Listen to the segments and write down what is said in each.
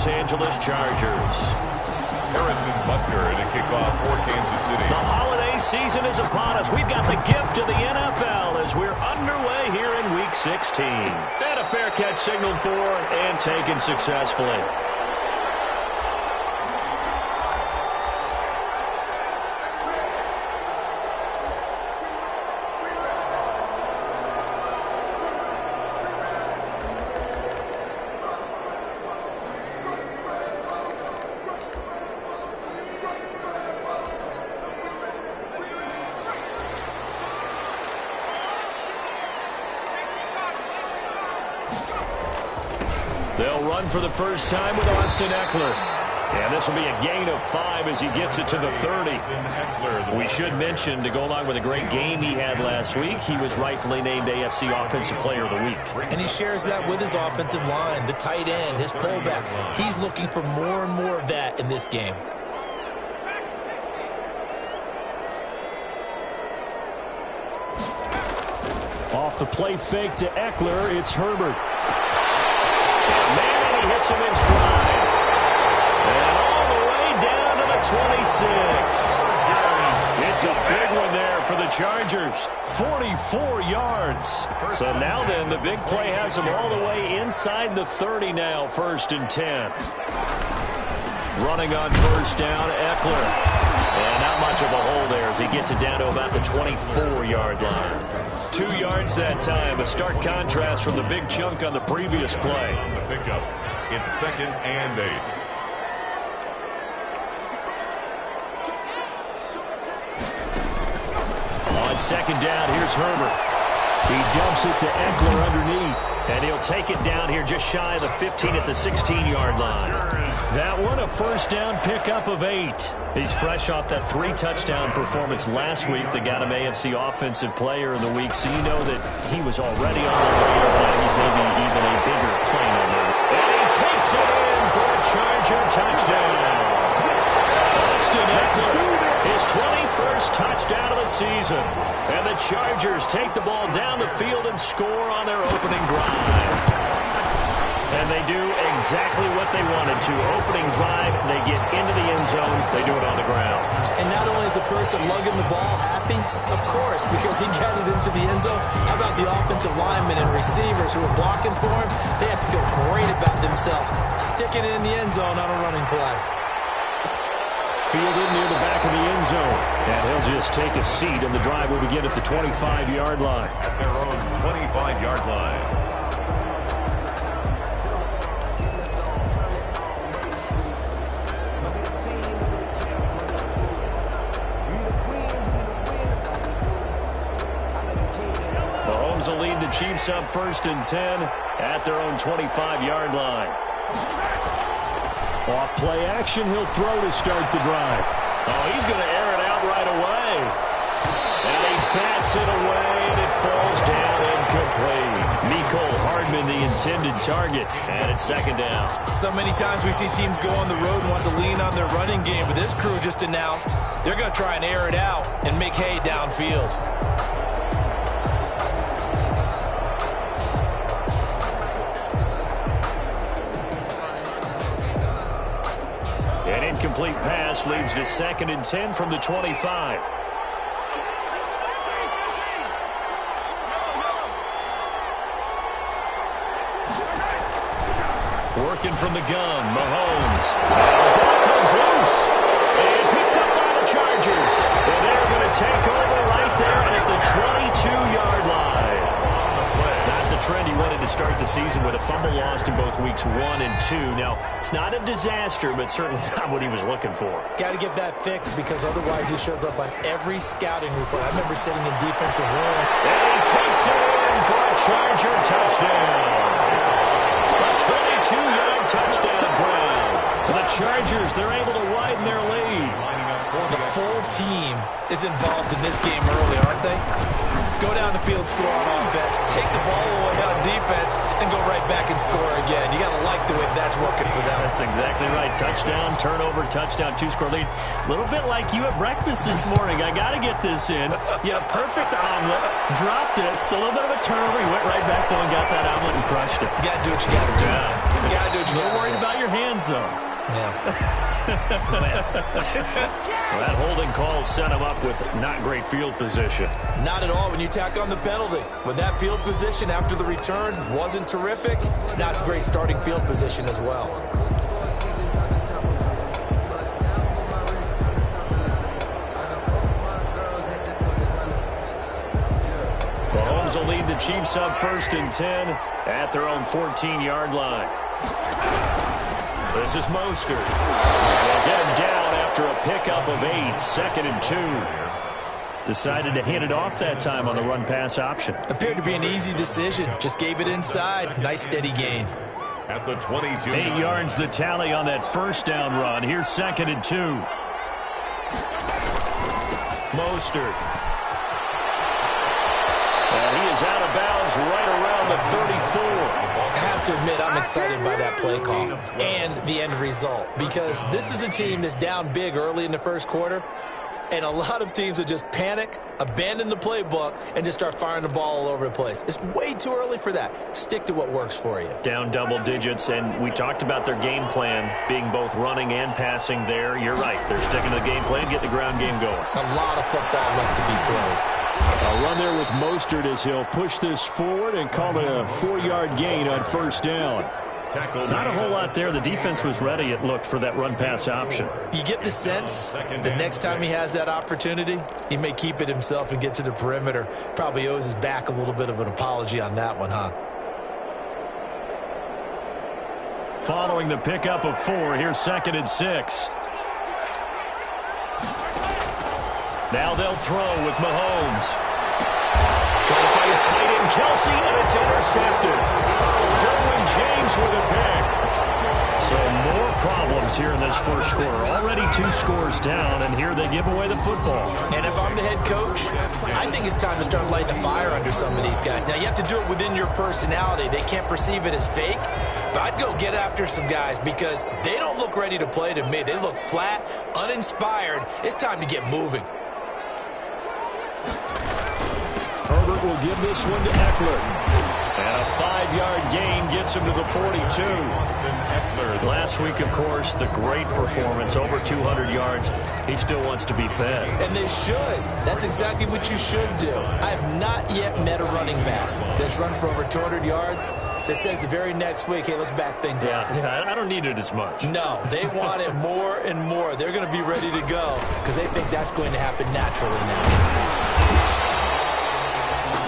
Los Angeles Chargers. Harrison Butker to kick off for Kansas City. The holiday season is upon us. We've got the gift of the NFL as we're underway here in Week 16. And a fair catch signaled for and taken successfully. They'll run for the first time with Austin Eckler. And this will be a gain of 5 as he gets it to the 30. We should mention, to go along with a great game he had last week, he was rightfully named AFC Offensive Player of the Week. And he shares that with his offensive line, the tight end, his fullback. He's looking for more and more of that in this game. Off the play fake to Eckler, it's Herbert. Man, he hits him in stride. And all the way down to the 26. It's a big one there for the Chargers. 44 yards. So now then, the big play has him all the way inside the 30 now, 1st and 10. Running on first down, Eckler. And not much of a hole there as he gets it down to about the 24-yard line. 2 yards that time, a stark contrast from the big chunk on the previous play. On the pickup, it's 2nd and 8. On 2nd down, here's Herbert. He dumps it to Eckler underneath, and he'll take it down here just shy of the 15 at the 16-yard line. That one, a first down pickup of 8. He's fresh off that 3-touchdown performance last week that got him AFC Offensive Player of the Week, so you know that he was already on the radar, but he's maybe even a bigger play on there. And he takes it in for a Charger touchdown. Austin Eckler, his 21st touchdown of the season. And the Chargers take the ball down the field and score on their opening drive. And they do exactly what they wanted to. Opening drive, they get into the end zone. They do it on the ground. And not only is the person lugging the ball happy, of course, because he got it into the end zone. How about the offensive linemen and receivers who are blocking for him? They have to feel great about themselves, sticking it in the end zone on a running play. Fielded near the back of the end zone. And he'll just take a seat, and the drive will begin at the 25-yard line. At their own 25-yard line. Mahomes will lead the Chiefs up 1st and 10 at their own 25-yard line. Off play action, he'll throw to start the drive. Oh, he's going to air it out right away. And he bats it away, and it falls down incomplete. Mecole Hardman, the intended target, and it's 2nd down. So many times we see teams go on the road and want to lean on their running game, but this crew just announced they're going to try and air it out and make hay downfield. An incomplete pass leads to 2nd and 10 from the 25. Working from the gun, Mahomes. The ball comes loose. And picked up by the Chargers. And they're going to take over right there at the 22-yard line. Not the trend he wanted to start the season with, a fumble lost in both weeks 1 and 2. Now, it's not a disaster, but certainly not what he was looking for. Got to get that fixed because otherwise he shows up on every scouting report. I remember sitting in defensive room. And he takes it in for a Charger touchdown. A 22-yard touchdown ground. And the Chargers, they're able to widen their lead. The full team is involved in this game early, aren't they? Go down the field, score on offense, take the ball away on defense, and go right back and score again. You got to like the way that's working for them. That's exactly right. Touchdown, turnover, touchdown, two-score lead. A little bit like you at breakfast this morning. I got to get this in. Yeah, perfect omelet. Dropped it. So a little bit of a turnover. You went right back though and got that omelet and crushed it. You got to do what you got to do. You got to do what you got to do. A little worried about your hands, though. Yeah. Well, that holding call set him up with not great field position. Not at all when you tack on the penalty. With that field position after the return wasn't terrific, it's not a great starting field position as well. Mahomes will lead the Chiefs up 1st and 10 at their own 14-yard line. This is Mostert. They'll get him down after a pickup of 8, 2nd and 2. Decided to hand it off that time on the run-pass option. Appeared to be an easy decision. Just gave it inside. Nice steady gain. At the 22. 8 yards the tally on that first down run. Here's 2nd and 2. Mostert. And he is out of bounds right around the 34. I have to admit, I'm excited by that play call and the end result because this is a team that's down big early in the first quarter, and a lot of teams will just panic, abandon the playbook, and just start firing the ball all over the place. It's way too early for that. Stick to what works for you. Down double digits, and we talked about their game plan being both running and passing there. You're right. They're sticking to the game plan, getting the ground game going. A lot of football left to be played. A run there with Mostert as he'll push this forward and call it a 4-yard gain on first down. Not a whole lot there. The defense was ready, it looked, for that run-pass option. You get the sense that next time he has that opportunity, he may keep it himself and get to the perimeter. Probably owes his back a little bit of an apology on that one, huh? Following the pickup of 4, here's 2nd and 6. Now they'll throw with Mahomes. Trying to find his tight end, Kelsey, and it's intercepted. Derwin James with a pick. So more problems here in this first quarter. Already 2 scores down, and here they give away the football. And if I'm the head coach, I think it's time to start lighting a fire under some of these guys. Now, you have to do it within your personality. They can't perceive it as fake. But I'd go get after some guys because they don't look ready to play to me. They look flat, uninspired. It's time to get moving. Herbert will give this one to Eckler. And a 5-yard gain gets him to the 42. Last week, of course, the great performance, over 200 yards. He still wants to be fed. And they should. That's exactly what you should do. I have not yet met a running back that's run for over 200 yards that says the very next week, hey, let's back things up. Yeah, I don't need it as much. No, they want it more and more. They're going to be ready to go because they think that's going to happen naturally now.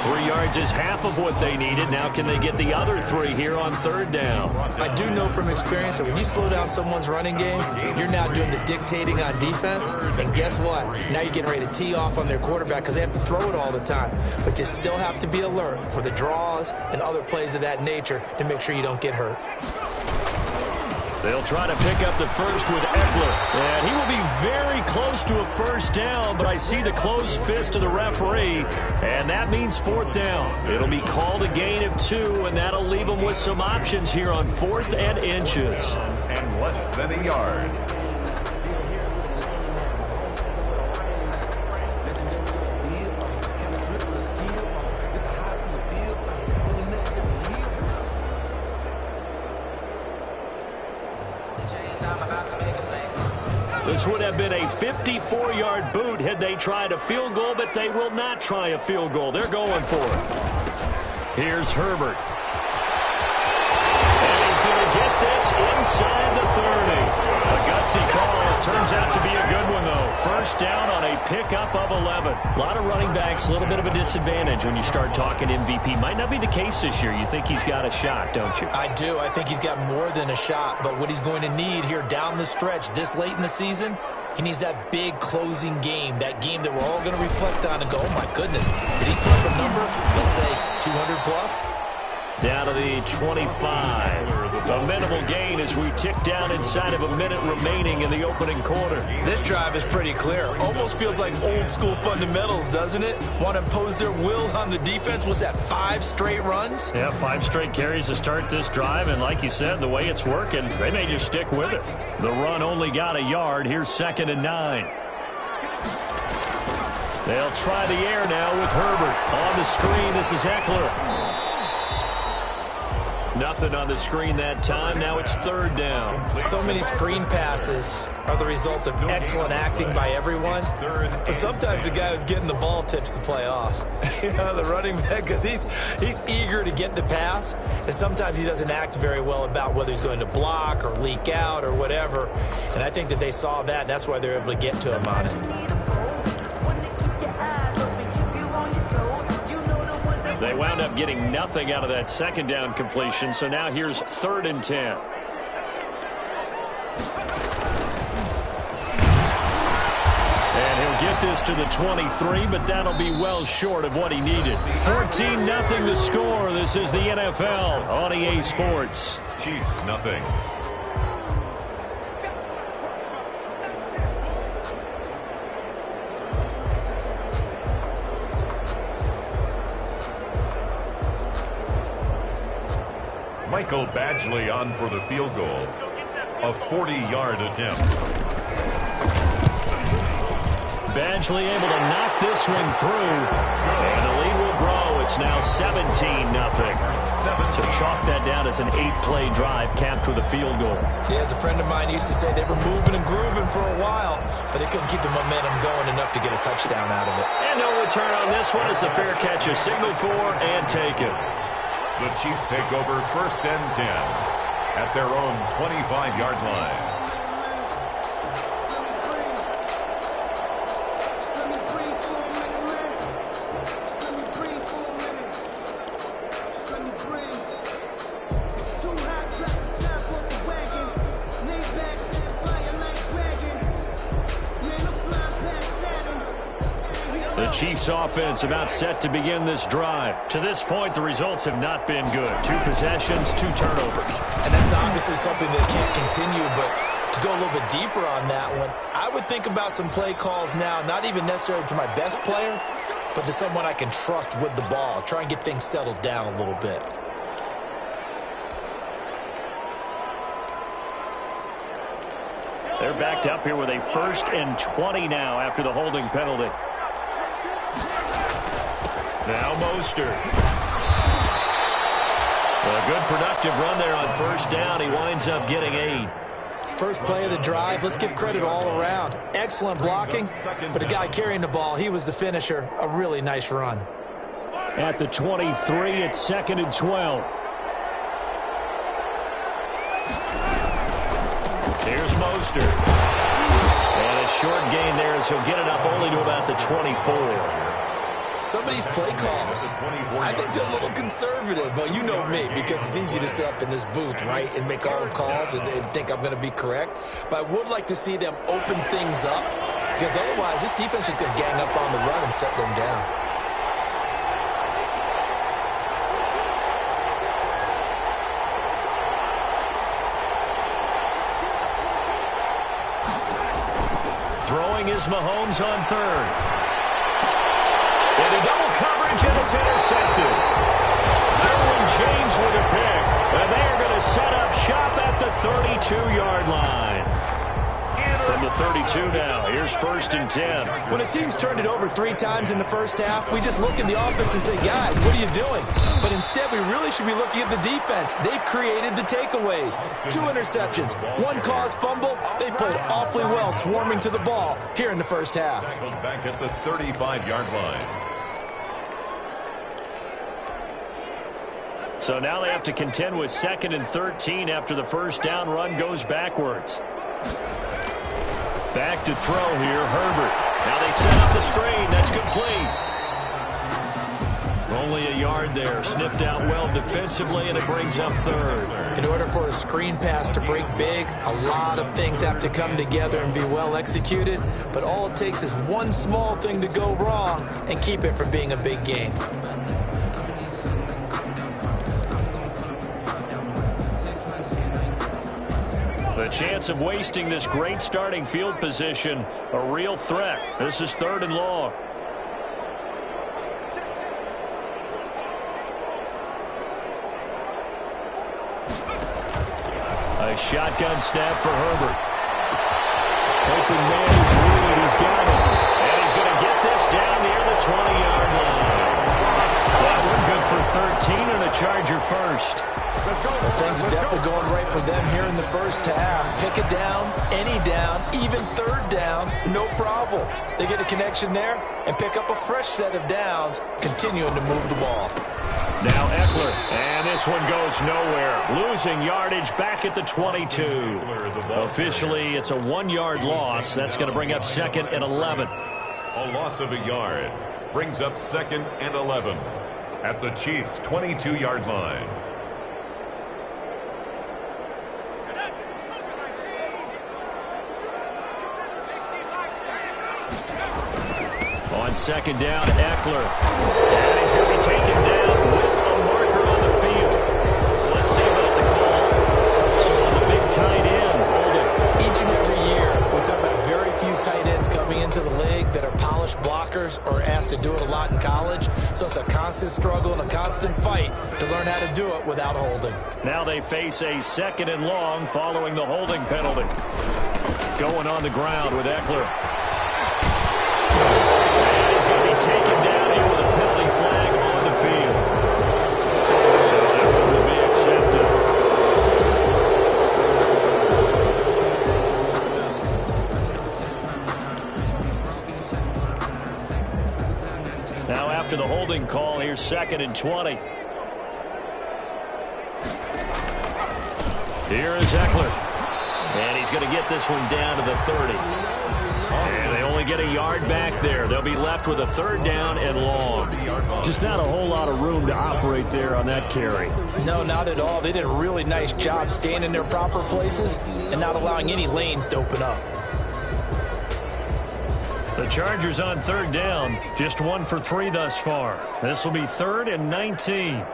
3 yards is half of what they needed. Now can they get the other 3 here on 3rd down? I do know from experience that when you slow down someone's running game, you're now doing the dictating on defense. And guess what? Now you're getting ready to tee off on their quarterback because they have to throw it all the time. But you still have to be alert for the draws and other plays of that nature to make sure you don't get hurt. They'll try to pick up the first with Eckler. And he will be very close to a first down, but I see the closed fist of the referee, and that means 4th down. It'll be called a gain of 2, and that'll leave them with some options here on 4th and inches. And less than a yard. This would have been a 54-yard boot had they tried a field goal, but they will not try a field goal. They're going for it. Here's Herbert. And he's going to get this inside the 30. A gutsy call. Turns out to be a good one, though. First down on a pickup of 11. A lot of running backs, a little bit of a disadvantage when you start talking MVP. Might not be the case this year. You think he's got a shot, don't you? I do. I think he's got more than a shot. But what he's going to need here down the stretch this late in the season, he needs that big closing game, that game that we're all going to reflect on and go, oh, my goodness, did he put up a number, let's say 200 plus? Down to the 25. A minimal gain as we tick down inside of a minute remaining in the opening quarter. This drive is pretty clear. Almost feels like old school fundamentals, doesn't it? Want to impose their will on the defense. Was that 5 straight runs? Yeah, 5 straight carries to start this drive. And like you said, the way it's working, they may just stick with it. The run only got a yard. Here's 2nd and 9. They'll try the air now with Herbert. On the screen, this is Eckler. Nothing on the screen that time. Now it's 3rd down. So many screen passes are the result of excellent acting by everyone. But sometimes the guy who's getting the ball tips the play off. The running back, because he's eager to get the pass. And sometimes he doesn't act very well about whether he's going to block or leak out or whatever. And I think that they saw that, and that's why they're able to get to him on it. They wound up getting nothing out of that 2nd down completion, so now here's 3rd and 10. And he'll get this to the 23, but that'll be well short of what he needed. 14-0 the score. This is the NFL on EA Sports. Chiefs, nothing. Michael Badgley on for the field goal. A 40-yard attempt. Badgley able to knock this one through. And the lead will grow. It's now 17-0. So chalk that down as an 8-play drive capped with a field goal. Yeah, as a friend of mine used to say, they were moving and grooving for a while, but they couldn't keep the momentum going enough to get a touchdown out of it. And no return on this one as the fair catch is signaled for and taken. The Chiefs take over 1st and 10 at their own 25-yard line. The Chiefs offense about set to begin this drive. To this point, the results have not been good. 2 possessions, 2 turnovers. And that's obviously something that can't continue, but to go a little bit deeper on that one, I would think about some play calls now, not even necessarily to my best player, but to someone I can trust with the ball. Try and get things settled down a little bit. They're backed up here with a 1st and 20 now after the holding penalty. Now Mostert. A good productive run there on 1st down. He winds up getting 8. First play of the drive, let's give credit all around. Excellent blocking, but the guy carrying the ball, he was the finisher. A really nice run. At the 23, it's 2nd and 12. Here's Mostert. And a short gain there as he'll get it up only to about the 24. Some of these play calls, I think they're a little conservative, but you know me, because it's easy to sit up in this booth, right, and make all the calls and think I'm going to be correct. But I would like to see them open things up, because otherwise this defense is going to gang up on the run and set them down. Throwing is Mahomes on 3rd. Into double coverage, and it's intercepted. Derwin James with a pick. And they are going to set up shop at the 32-yard line. From the 32 now, here's 1st and 10. When a team's turned it over 3 times in the first half, we just look at the offense and say, guys, what are you doing? But instead, we really should be looking at the defense. They've created the takeaways. 2 interceptions, 1 caused fumble. They played awfully well swarming to the ball here in the first half. Back at the 35-yard line. So now they have to contend with 2nd and 13 after the 1st down run goes backwards. Back to throw here, Herbert. Now they set up the screen. That's complete. Only a yard there. Sniffed out well defensively, and it brings up 3rd. In order for a screen pass to break big, a lot of things have to come together and be well executed. But all it takes is one small thing to go wrong and keep it from being a big game. The chance of wasting this great starting field position, a real threat. This is 3rd and long. A shotgun snap for Herbert. Open man is lead. He's got it. And he's going to get this down near the 20-yard line. That one good for 13 and a Charger first. Well, things are definitely going right for them here in the first half. Pick a down, any down, even 3rd down, no problem. They get a connection there and pick up a fresh set of downs, continuing to move the ball. Now Eckler, and this one goes nowhere. Losing yardage back at the 22. Officially, it's a 1-yard loss. That's going to bring up 2nd and 11. A loss of a yard brings up 2nd and 11 at the Chiefs' 22-yard line. On 2nd down, Eckler. And he's going to be taken down with a marker on the field. So let's see about the call. So on the big tight end, holding. Each and every year, we talk about very few tight ends coming into the league that are polished blockers or asked to do it a lot in college. So it's a constant struggle and a constant fight to learn how to do it without holding. Now they face a 2nd and long following the holding penalty. Going on the ground with Eckler. Taken down here with a penalty flag on the field. So that one will be accepted. Now after the holding call, here's 2nd and 20. Here is Eckler. And he's going to get this one down to the 30. And they only get a yard back there. They'll be left with a 3rd down and long. Just not a whole lot of room to operate there on that carry. No, not at all. They did a really nice job staying in their proper places and not allowing any lanes to open up. The Chargers on 3rd down. Just 1 for 3 thus far. This will be 3rd and 19.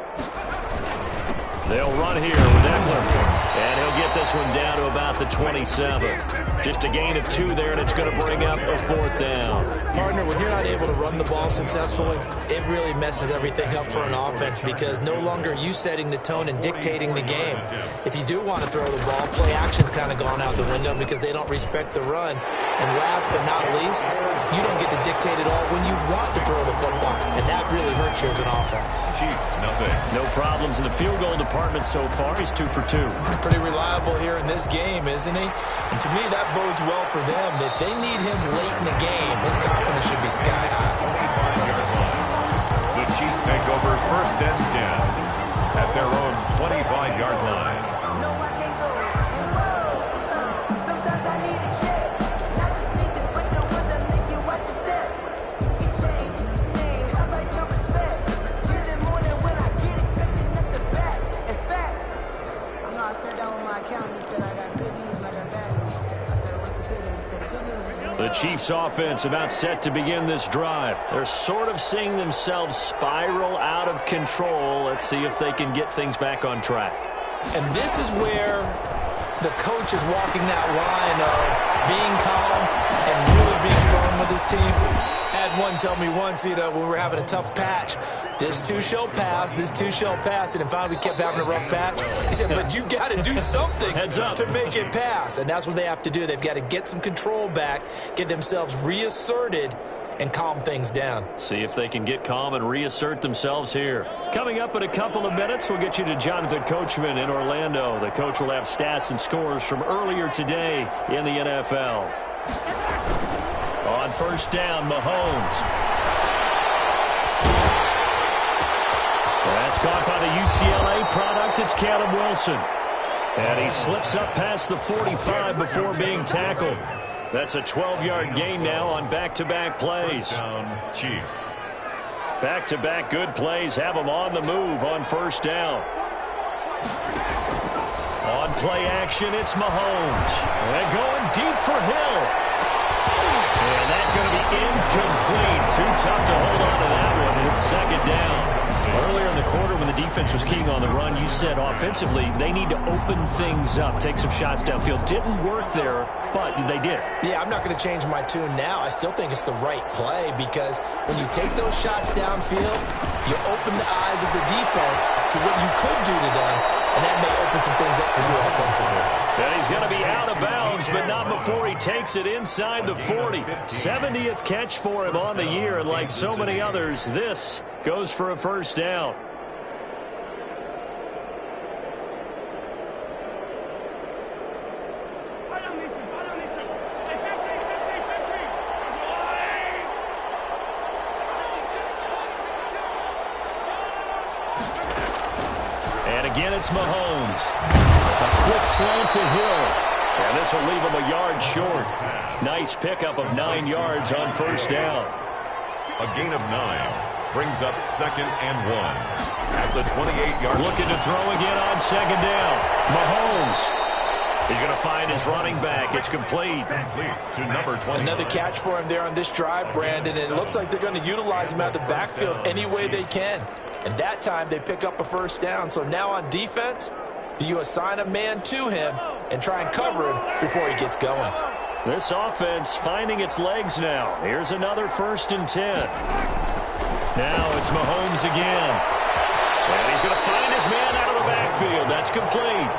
They'll run here with Eckler. And he'll get this one down to about the 27. Just a gain of 2 there, and it's going to bring up a 4th down. Partner, when you're not able to run the ball successfully, it really messes everything up for an offense because no longer are you setting the tone and dictating the game. If you do want to throw the ball, play action's kind of gone out the window because they don't respect the run. And last but not least, you don't get to dictate it all when you want to throw the football, and that really hurts you as an offense. Chiefs, nothing. No problems in the field goal department so far. He's 2 for 2. Pretty reliable here in this game, isn't he? And to me, that bodes well for them. If they need him late in the game, his confidence should be sky high. The Chiefs take over 1st and 10 at their own 25-yard line. Sometimes I need a check. Not the sneakers, but the ones that make you watch your step. You change your name, I like your respect. Get it more than when I get expecting at the back. In fact, I know I sat down with my accountant. He said I got good news and I got bad news. I said, what's the good news? He said, the good news is The Chiefs offense about set to begin this drive. They're sort of seeing themselves spiral out of control. Let's see if they can get things back on track. And this is where the coach is walking that line of being calm and really being firm with his team. I had one tell me once, when we were having a tough patch, this too shall pass, this too shall pass. And finally we kept having a rough patch. He said, but you got to do something to make it pass. And that's what they have to do. They've got to get some control back, get themselves reasserted, and calm things down. See if they can get calm and reassert themselves here. Coming up in a couple of minutes, we'll get you to Jonathan Coachman in Orlando. The coach will have stats and scores from earlier today in the NFL. On 1st down, Mahomes. That's caught by the UCLA product. It's Caleb Wilson. And he slips up past the 45 before being tackled. That's a 12-yard gain now on back-to-back plays. Down, Chiefs. Back-to-back good plays have them on the move on 1st down. On play action, it's Mahomes. And going deep for Hill. And that's going to be incomplete. Too tough to hold on to that one. It's 2nd down. Earlier in the quarter when the the defense was keying on the run. You said offensively they need to open things up, take some shots downfield. Didn't work there, but they did. Yeah, I'm not going to change my tune now. I still think it's the right play because when you take those shots downfield, you open the eyes of the defense to what you could do to them, and that may open some things up for you offensively. And he's going to be out of bounds, but not before he takes it inside the 40. 70th catch for him on the year, and like so many others, this goes for a first down. And again, it's Mahomes. A quick slant to Hill. And this will leave him a yard short. Nice pickup of 9 yards on first down. A gain of 9 brings up 2nd and 1 at the 28-yard line. Looking to throw again on 2nd down. Mahomes. He's going to find his running back. It's complete. Complete to number 20. Another catch for him there on this drive, Brandon. And it looks like they're going to utilize him out of the backfield any way they can. And that time they pick up a first down. So now on defense, do you assign a man to him and try and cover him before he gets going? This offense finding its legs now. Here's another 1st and 10. Now it's Mahomes again. And he's going to find his man out of the backfield. That's complete.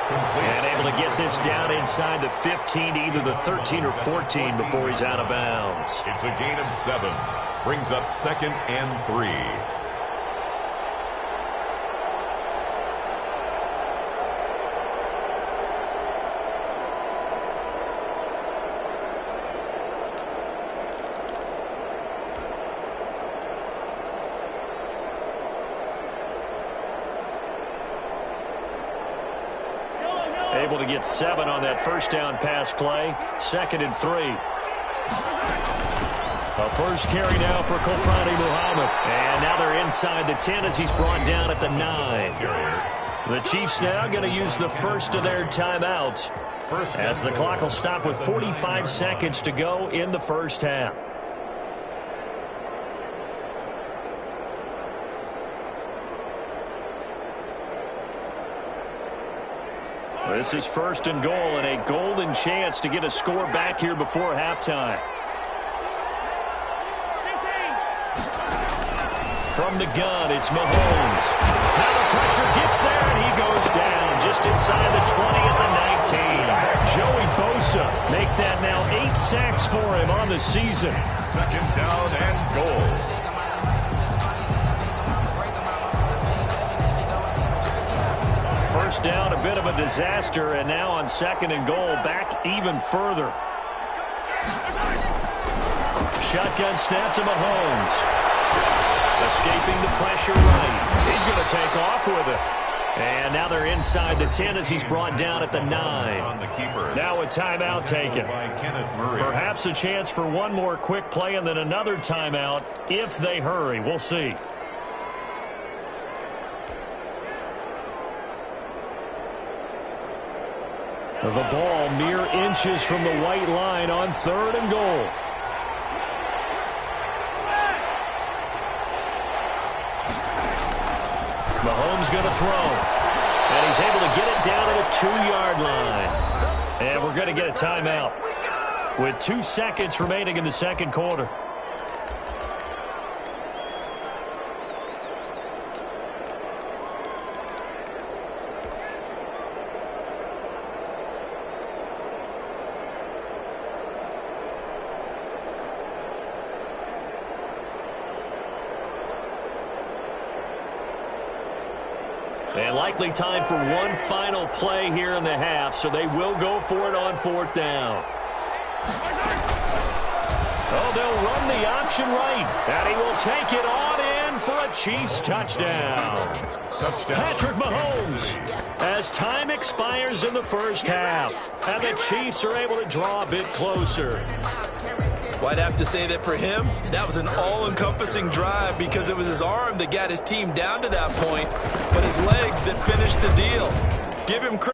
And able to get this down inside the 15 to either the 13 or 14 before he's out of bounds. It's a gain of 7. Brings up 2nd and 3. Able to get 7 on that first down pass play. 2nd and 3. A first carry now for Kofrani Muhammad. And now they're inside the 10 as he's brought down at the 9. The Chiefs now going to use the first of their timeouts as the clock will stop with 45 seconds to go in the first half. This is 1st and goal and a golden chance to get a score back here before halftime. From the gun, it's Mahomes. Now the pressure gets there, and he goes down just inside the 20 at the 19. Joey Bosa make that now 8 sacks for him on the season. 2nd down and goal. First down, a bit of a disaster, and now on 2nd and goal, back even further. Shotgun snap to Mahomes. Escaping the pressure right. He's going to take off with it. And now they're inside the 10 as he's brought down at the 9. Now a timeout taken. Perhaps a chance for one more quick play and then another timeout if they hurry. We'll see. The ball mere inches from the white line on 3rd and goal. Mahomes going to throw. And he's able to get it down to the 2-yard line. And we're going to get a timeout with 2 seconds remaining in the second quarter. And likely time for one final play here in the half, so they will go for it on 4th down. Oh, they'll run the option right, and he will take it on in for a Chiefs touchdown. Patrick Mahomes, as time expires in the first half, and the Chiefs are able to draw a bit closer. Well, I'd have to say that for him, that was an all-encompassing drive because it was his arm that got his team down to that point, but his legs that finished the deal. Give him credit.